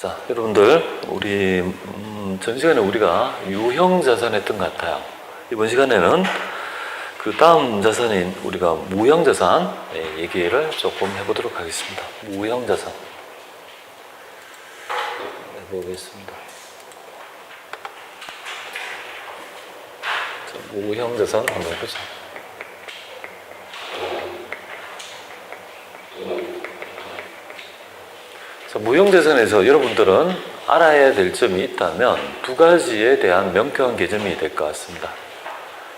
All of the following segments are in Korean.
자, 여러분들, 우리 전 시간에 우리가 유형 자산 했던 것 같아요. 이번 시간에는 그 다음 자산인 우리가 무형 자산 얘기를 조금 해보도록 하겠습니다. 무형 자산 해보겠습니다. 자, 무형 자산 한번 해보자. 자, 무형자산에서 여러분들은 알아야 될 점이 있다면 두 가지에 대한 명쾌한 개념이 될 것 같습니다.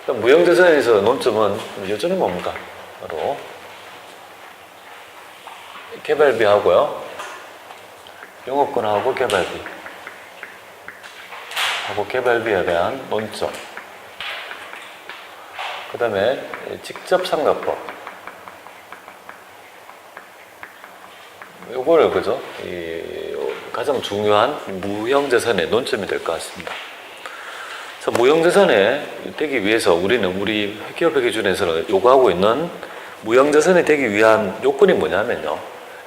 무형자산에서 논점은 여전히 뭡니까? 바로 개발비하고요, 영업권하고 개발비에 대한 논점, 그 다음에 직접상가법, 요거를 그죠? 가장 중요한 무형자산의 논점이 될 것 같습니다. 자, 무형자산이 되기 위해서 우리는 우리 회계업회계준에서는 요구하고 있는 무형자산이 되기 위한 요건이 뭐냐면요.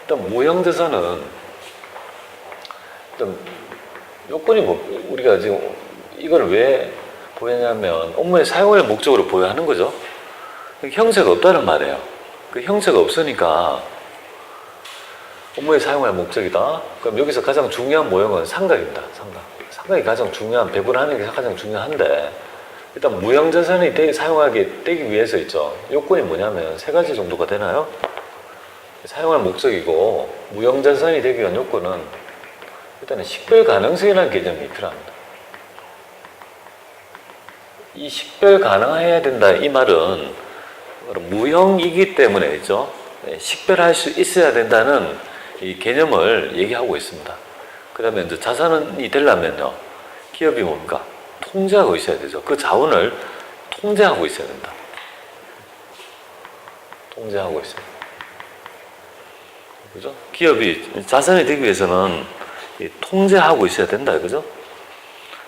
일단 무형자산은 일단 요건이 우리가 지금 이걸 왜 보여냐면 업무의 사용을 목적으로 보여하는 거죠. 형세가 없다는 말이에요. 그 형세가 없으니까 업무에 사용할 목적이다. 그럼 여기서 가장 중요한 모형은 상각입니다. 상각이 가장 중요한, 배분하는 게 가장 중요한데, 일단 무형자산이 사용하게 되기 위해서 있죠. 요건이 뭐냐면 세 가지 정도가 되나요? 사용할 목적이고, 무형자산이 되기 위한 요건은 일단은 식별 가능성이라는 개념이 필요합니다. 이 식별 가능해야 된다, 이 말은 무형이기 때문에죠. 식별할 수 있어야 된다는 이 개념을 얘기하고 있습니다. 그러면 이제 자산이 되려면요, 기업이 뭡니까? 통제하고 있어야 되죠. 그 자원을 통제하고 있어야 된다. 통제하고 있어요. 그죠? 기업이 자산이 되기 위해서는 통제하고 있어야 된다. 그죠?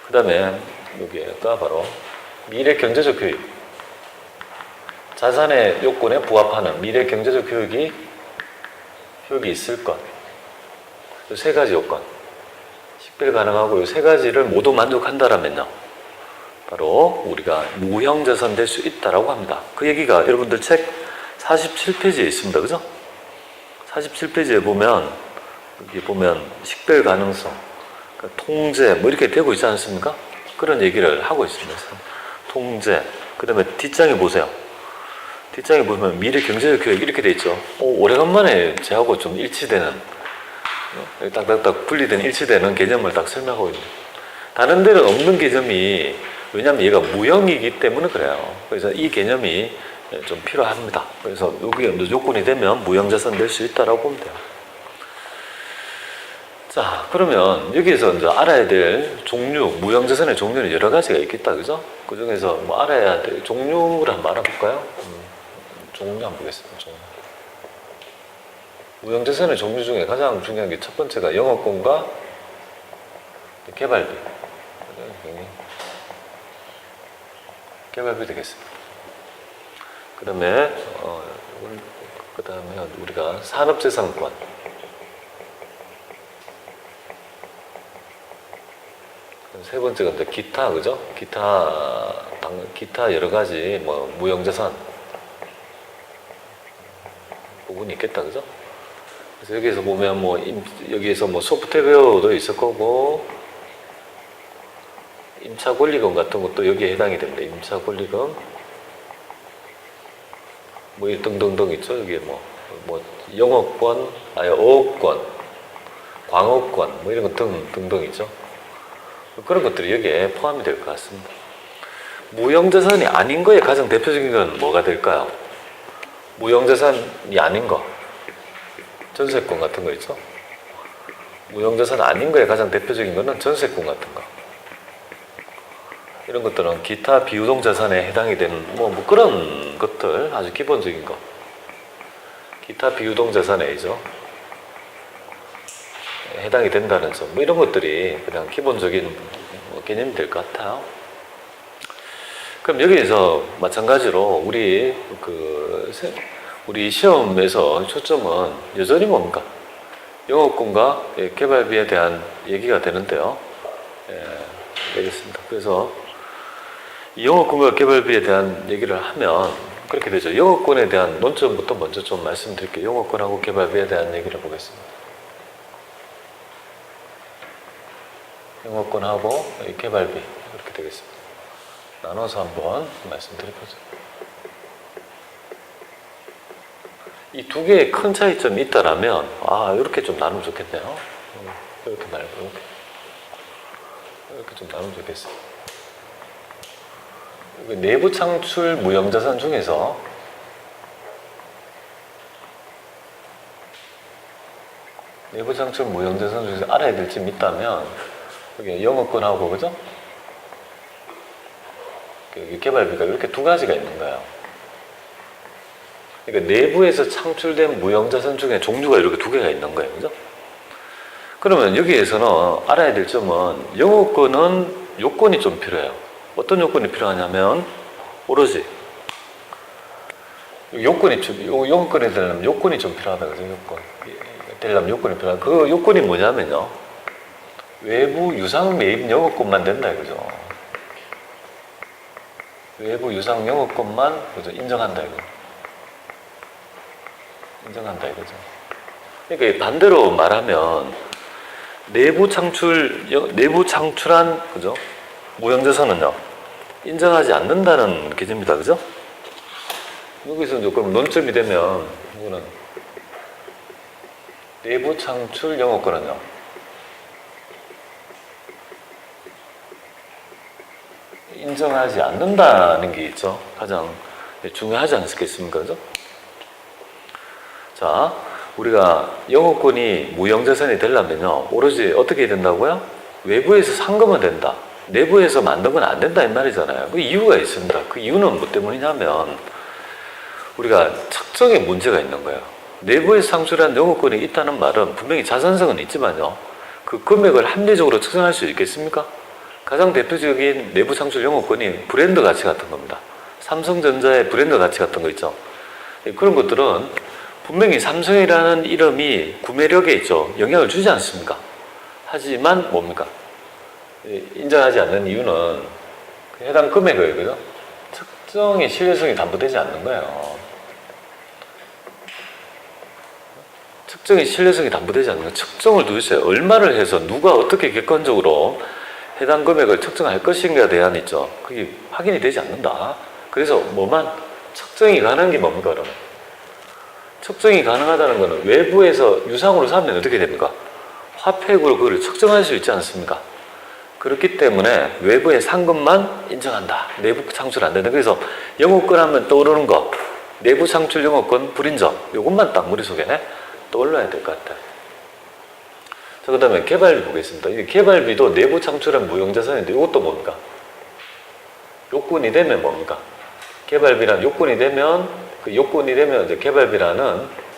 그 다음에 여기가 바로 미래 경제적 효익. 자산의 요건에 부합하는 미래 경제적 효익이 있을 것. 이 세 가지 요건. 식별 가능하고 이 세 가지를 모두 만족한다라면요, 바로 우리가 무형자산 될 수 있다라고 합니다. 그 얘기가 여러분들 책 47페이지에 있습니다. 그죠? 47페이지에 보면, 여기 보면 식별 가능성, 그러니까 통제, 뭐 이렇게 되고 있지 않습니까? 그런 얘기를 하고 있습니다. 통제. 그 다음에 뒷장에 보세요. 뒷장에 보면 미래 경제적 교육 이렇게 돼 있죠. 오래간만에 저하고 좀 일치되는, 딱딱딱 분리된 일치되는 개념을 딱 설명하고 있는. 다른 데는 없는 개념이, 왜냐하면 얘가 무형이기 때문에 그래요. 그래서 이 개념이 좀 필요합니다. 그래서 여기 요건이 되면 무형자산 될 수 있다라고 보면 돼요. 자, 그러면 여기에서 이제 알아야 될 종류, 무형자산의 종류는 여러 가지가 있겠다, 그죠? 그 중에서 뭐 알아야 될 종류를 한번 알아볼까요? 종류 한번 보겠습니다. 종류. 무형자산의 종류 중에 가장 중요한 게 첫 번째가 영업권과 개발비. 개발비 되겠습니다. 그 다음에 우리가 산업재산권. 세 번째가 이제 기타, 그죠? 기타 여러 가지 뭐 무형자산 부분이 있겠다, 그죠? 그래서 여기에서 보면 여기에서 소프트웨어도 있을 거고, 임차 권리금 같은 것도 여기에 해당이 됩니다. 임차 권리금, 등등등 있죠. 여기에 영업권, 어업권, 광업권, 이런 것 등등 있죠. 그런 것들이 여기에 포함이 될 것 같습니다. 무형자산이 아닌 거에 가장 대표적인 건 뭐가 될까요? 무형자산이 아닌 거, 전세권 같은 거 있죠? 무형자산 아닌 거에 가장 대표적인 거는 전세권 같은 거. 이런 것들은 기타 비유동자산에 해당이 되는 그런 것들, 아주 기본적인 거. 기타 비유동자산에죠. 해당이 된다는 점, 이런 것들이 그냥 기본적인 개념이 될 것 같아요. 그럼 여기에서 마찬가지로 우리 시험에서 초점은 여전히 뭡니까? 영업권과 개발비에 대한 얘기가 되는데요. 되겠습니다. 그래서 이 영업권과 개발비에 대한 얘기를 하면 그렇게 되죠. 영업권에 대한 논점부터 먼저 좀 말씀드릴게요. 영업권하고 개발비에 대한 얘기를 보겠습니다. 영업권하고 개발비 이렇게 되겠습니다. 나눠서 한번 말씀드려보죠. 이 두 개의 큰 차이점이 있다라면 이렇게 좀 나누면 좋겠네요. 이렇게 말고 이렇게 좀 나누면 좋겠어요. 내부 창출 무형자산 중에서 알아야 될 점이 있다면 여기 영업권하고 그죠? 여기 개발비가 이렇게 두 가지가 있는 거예요. 그러니까 내부에서 창출된 무형자산 중에 종류가 이렇게 두 개가 있는 거예요. 그죠? 그러면 여기에서는 알아야 될 점은 영업권은 요건이 좀 필요해요. 어떤 요건이 필요하냐면 오로지 영업권에 되려면 요건이 좀 필요하다. 그죠? 요건이 필요하다. 그 요건이 뭐냐면요. 외부 유상 매입 영업권만 된다 이거죠. 외부 유상 영업권만 그죠? 인정한다 이거. 인정한다 이거죠. 그러니까 반대로 말하면 내부 창출한 그죠? 무형자산은요 인정하지 않는다는 개념이다, 그죠? 여기서 이제 그럼 논점이 되면 이거는 내부 창출 영업권은요 인정하지 않는다는 게 있죠. 가장 중요하지 않겠습니까, 그죠? 자, 우리가 영업권이 무형자산이 되려면요 오로지 어떻게 된다고요? 외부에서 산 거면 된다. 내부에서 만든 건 안 된다 이 말이잖아요. 그 이유가 있습니다. 그 이유는 뭐 때문이냐면 우리가 측정에 문제가 있는 거예요. 내부에서 창출한 영업권이 있다는 말은 분명히 자산성은 있지만요 그 금액을 합리적으로 측정할 수 있겠습니까? 가장 대표적인 내부 창출 영업권이 브랜드 가치 같은 겁니다. 삼성전자의 브랜드 가치 같은 거 있죠. 그런 것들은 분명히 삼성이라는 이름이 구매력에 있죠. 영향을 주지 않습니까? 하지만 뭡니까? 인정하지 않는 이유는 해당 금액을 그죠? 측정의 신뢰성이 담보되지 않는 거예요. 측정의 신뢰성이 담보되지 않는 거예요. 측정을 도대체 얼마를 해서 누가 어떻게 객관적으로 해당 금액을 측정할 것인가에 대한 있죠. 그게 확인이 되지 않는다. 그래서 뭐만 측정이 가능한 게 뭡니까 그러면? 측정이 가능하다는 것은 외부에서 유상으로 사면 어떻게 됩니까? 화폐구로 그걸 측정할 수 있지 않습니까? 그렇기 때문에 외부의 산 것만 인정한다. 내부 창출 안 된다. 그래서 영업권 하면 떠오르는 거 내부 창출 영업권 불인정 이것만 딱 머릿속에 떠올라야 될 것 같아요. 자, 그 다음에 개발비 보겠습니다. 이 개발비도 내부 창출한 무형자산인데 이것도 뭡니까? 요건이 되면 뭡니까? 개발비란 요건이 되면 이제 개발비라는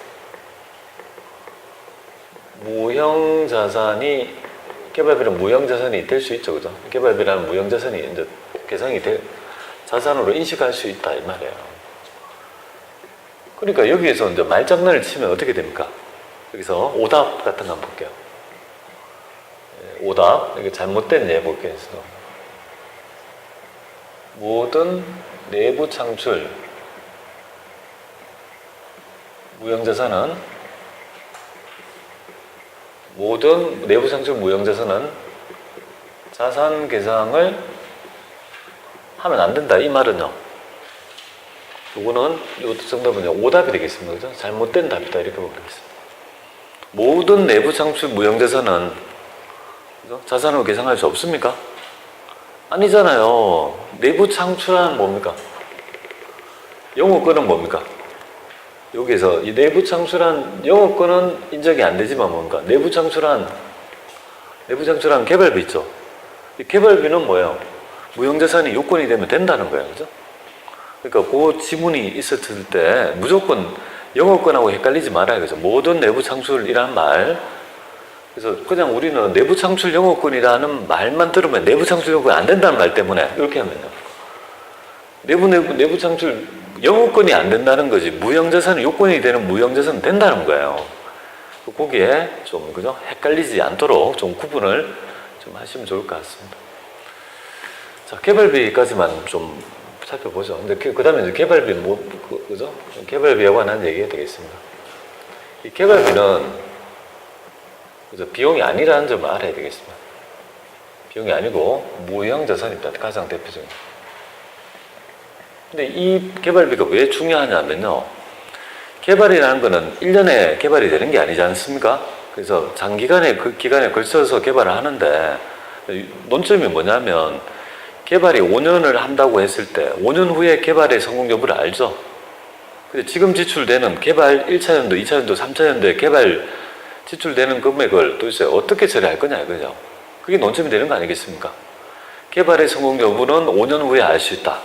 개발비는 무형자산이 될 수 있죠, 그죠? 개발비라는 무형자산이 이제 계상이 자산으로 인식할 수 있다 이 말이에요. 그러니까 여기에서 이제 말장난을 치면 어떻게 됩니까? 여기서 오답 같은 거 한번 볼게요. 오답 이게 잘못된 예볼게요. 모든 내부 창출 무형자산은 모든 내부 창출 무형자산은 자산 계상을 하면 안 된다. 이 말은요. 요거는 요 정답은요. 오답이 되겠습니다. 그죠? 잘못된 답이다. 이렇게 보면 되겠습니다. 모든 내부 창출 무형자산은 그죠? 자산으로 계상할 수 없습니까? 아니잖아요. 내부 창출한 뭡니까? 영업권은 뭡니까? 여기에서 이 내부 창출한 영업권은 인정이 안 되지만 뭔가 내부 창출한 개발비 있죠. 이 개발비는 뭐예요? 무형자산이 요건이 되면 된다는 거예요, 그죠? 그러니까 그 지문이 있었을 때 무조건 영업권하고 헷갈리지 말아요, 그죠? 모든 내부 창출이라는 말. 그래서 그냥 우리는 내부 창출 영업권이라는 말만 들으면 내부 창출 영업권이 안 된다는 말 때문에 이렇게 하면요. 내부 창출 영업권이 안 된다는 거지 무형자산은 요건이 되는 무형자산은 된다는 거예요. 그래서 거기에 좀 그죠? 헷갈리지 않도록 좀 구분을 좀 하시면 좋을 것 같습니다. 자, 개발비까지만 좀 살펴보죠. 근데 그 다음에 이제 개발비 그죠? 개발비에 관한 얘기가 되겠습니다. 이 개발비는 그죠? 비용이 아니라는 점을 알아야 되겠습니다. 비용이 아니고 무형 자산입니다. 가장 대표적인. 근데 이 개발비가 왜 중요하냐면요. 개발이라는 거는 1년에 개발이 되는 게 아니지 않습니까? 그래서 장기간의 그 기간에 걸쳐서 개발을 하는데 논점이 뭐냐면 개발이 5년을 한다고 했을 때 5년 후에 개발의 성공 여부를 알죠. 근데 지금 지출되는 개발 1차년도, 2차년도, 3차년도에 개발 지출되는 금액을 도대체 어떻게 처리할 거냐 이거죠. 그게 논점이 되는 거 아니겠습니까? 개발의 성공 여부는 5년 후에 알 수 있다.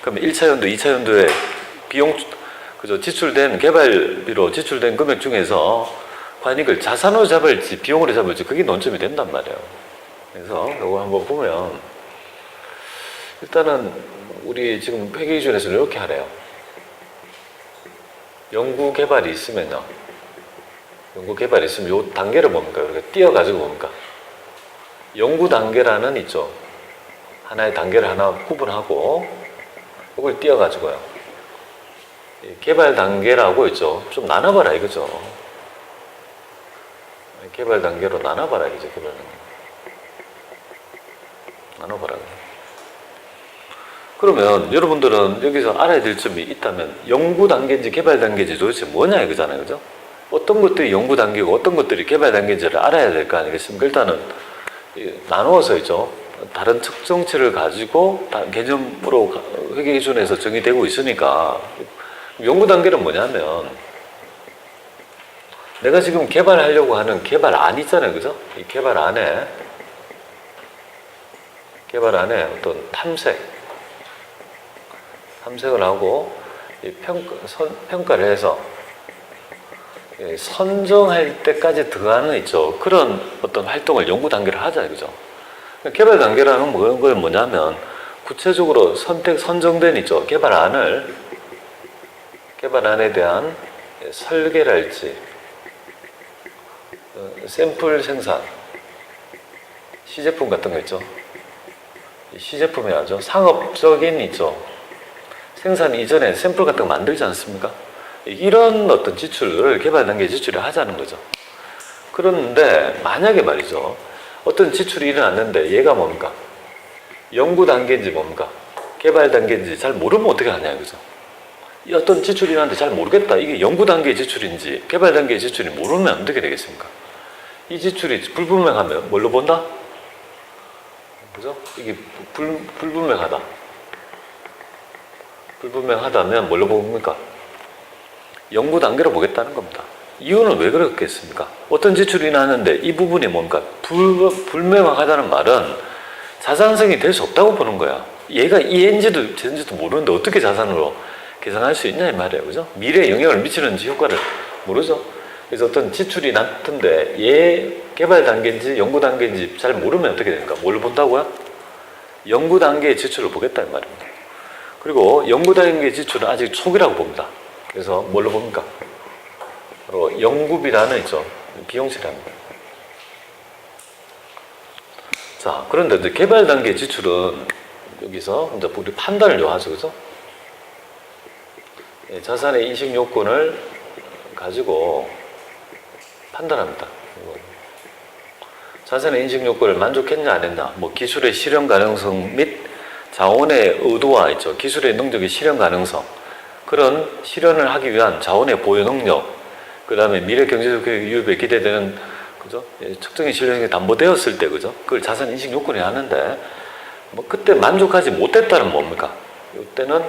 그럼 1차년도, 2차년도에 비용, 그죠? 지출된, 개발비로 지출된 금액 중에서 과연 이걸 자산으로 잡을지, 비용으로 잡을지, 그게 논점이 된단 말이에요. 그래서, 이거 한번 보면, 일단은, 우리 지금 회계 기준에서는 이렇게 하래요. 연구 개발이 있으면요. 연구 개발이 있으면 요 단계를 뭡니까? 이렇게 띄어가지고 뭡니까? 연구 단계라는 있죠. 하나의 단계를 하나 구분하고, 그걸 띄어가지고요. 개발 단계라고 있죠. 좀 나눠봐라 이거죠. 개발 단계로 나눠봐라 이거죠. 개발 단계. 나눠봐라. 그러면 여러분들은 여기서 알아야 될 점이 있다면 연구 단계인지 개발 단계인지 도대체 뭐냐 이거잖아요. 그죠? 어떤 것들이 연구 단계고 어떤 것들이 개발 단계인지를 알아야 될 거 아니겠습니까? 일단은 나누어서 있죠. 다른 측정치를 가지고 개념으로 회계 기준에서 정의되고 있으니까 연구 단계는 뭐냐면 내가 지금 개발하려고 하는 개발안 있잖아요. 그죠? 이 개발안에 어떤 탐색을 하고 평가를 해서 선정할 때까지 들어가는 있죠. 그런 어떤 활동을 연구 단계를 하자 이거죠. 개발 단계라는 건 뭐냐면 구체적으로 선정된 있죠. 개발안에 대한 설계랄지 샘플 생산 시제품 같은 거 있죠. 시제품이 아주 상업적인 있죠. 생산 이전에 샘플 같은 거 만들지 않습니까? 이런 어떤 지출을 개발 단계 지출을 하자는 거죠. 그런데 만약에 말이죠. 어떤 지출이 일어났는데 얘가 뭡니까? 연구 단계인지 뭡니까? 개발 단계인지 잘 모르면 어떻게 하냐 이거죠. 이 어떤 지출이 일어났는데 잘 모르겠다. 이게 연구 단계 지출인지 개발 단계 지출이 모르면 어떻게 되겠습니까? 이 지출이 불분명하면 뭘로 본다? 그죠? 이게 불분명하다. 불분명하다면 뭘로 봅니까? 연구 단계로 보겠다는 겁니다. 이유는 왜 그렇겠습니까? 어떤 지출이 나는데 이 부분이 뭔가 불명확하다는 말은 자산성이 될 수 없다고 보는 거야. 얘가 이인지도 저인지도 모르는데 어떻게 자산으로 계산할 수 있냐 이 말이에요. 그죠? 미래에 영향을 미치는지 효과를 모르죠. 그래서 어떤 지출이 났던데 얘 개발 단계인지 연구 단계인지 잘 모르면 어떻게 됩니까? 뭘 본다고요? 연구 단계의 지출을 보겠다 이 말입니다. 그리고 연구 단계의 지출은 아직 초기라고 봅니다. 그래서 뭘로 봅니까? 바로 연구비라는 있죠. 비용치랍니다. 자, 그런데 이제 개발 단계 지출은 여기서 이제 우리 판단을 요 하죠. 그죠? 자산의 인식 요건을 가지고 판단합니다. 자산의 인식 요건을 만족했냐 안 했냐, 뭐 기술의 실현 가능성 및 자원의 의도와 있죠. 기술의 능력의 실현 가능성, 그런 실현을 하기 위한 자원의 보유 능력, 그 다음에 미래 경제적 유입에 기대되는 그죠? 특정의 실력이 담보되었을 때 그죠? 그걸 자산 인식 요건이 하는데 뭐 그때 만족하지 못했다는 뭡니까? 이때는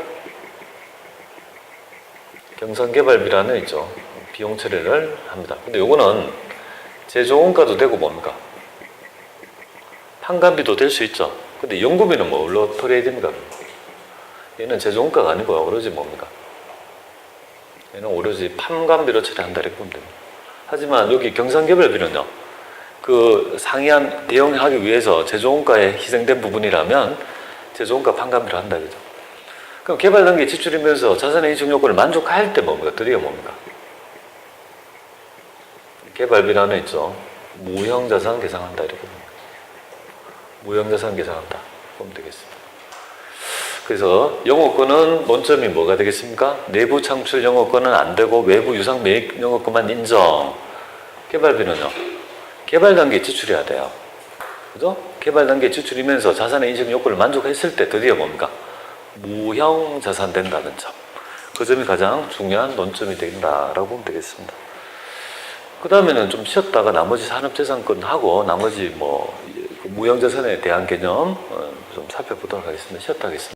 경상개발비라는 있죠. 비용 처리를 합니다. 근데 요거는 제조원가도 되고 뭡니까? 판관비도 될 수 있죠. 근데 연구비는 뭘로 처리해야 됩니까? 얘는 제조원가가 아니고 오로지 뭡니까? 얘는 오로지 판관비로 처리한다 이렇게 보면 됩니다. 하지만 여기 경상개발비는요. 그 상이한 대응하기 위해서 제조원가에 희생된 부분이라면 제조원가 판관비로 한다 이거죠. 그럼 개발 단계 지출이면서 자산의 인식 요건을 만족할 때 뭡니까? 드디어 뭡니까? 개발비라는 있죠. 무형자산 계상한다 이렇게 봅니다. 무형자산 계상한다 보면 되겠습니다. 그래서 영업권은 논점이 뭐가 되겠습니까? 내부 창출 영업권은 안 되고 외부 유상 매입 영업권만 인정. 개발비는요. 개발 단계 지출해야 돼요. 그죠? 개발 단계 지출이면서 자산의 인식 요건을 만족했을 때 드디어 뭡니까? 무형 자산 된다는 점. 그 점이 가장 중요한 논점이 된다라고 보면 되겠습니다. 그 다음에는 좀 쉬었다가 나머지 산업재산권 하고 나머지 뭐 무형자산에 대한 개념 좀 살펴보도록 하겠습니다. 쉬었다 하겠습니다.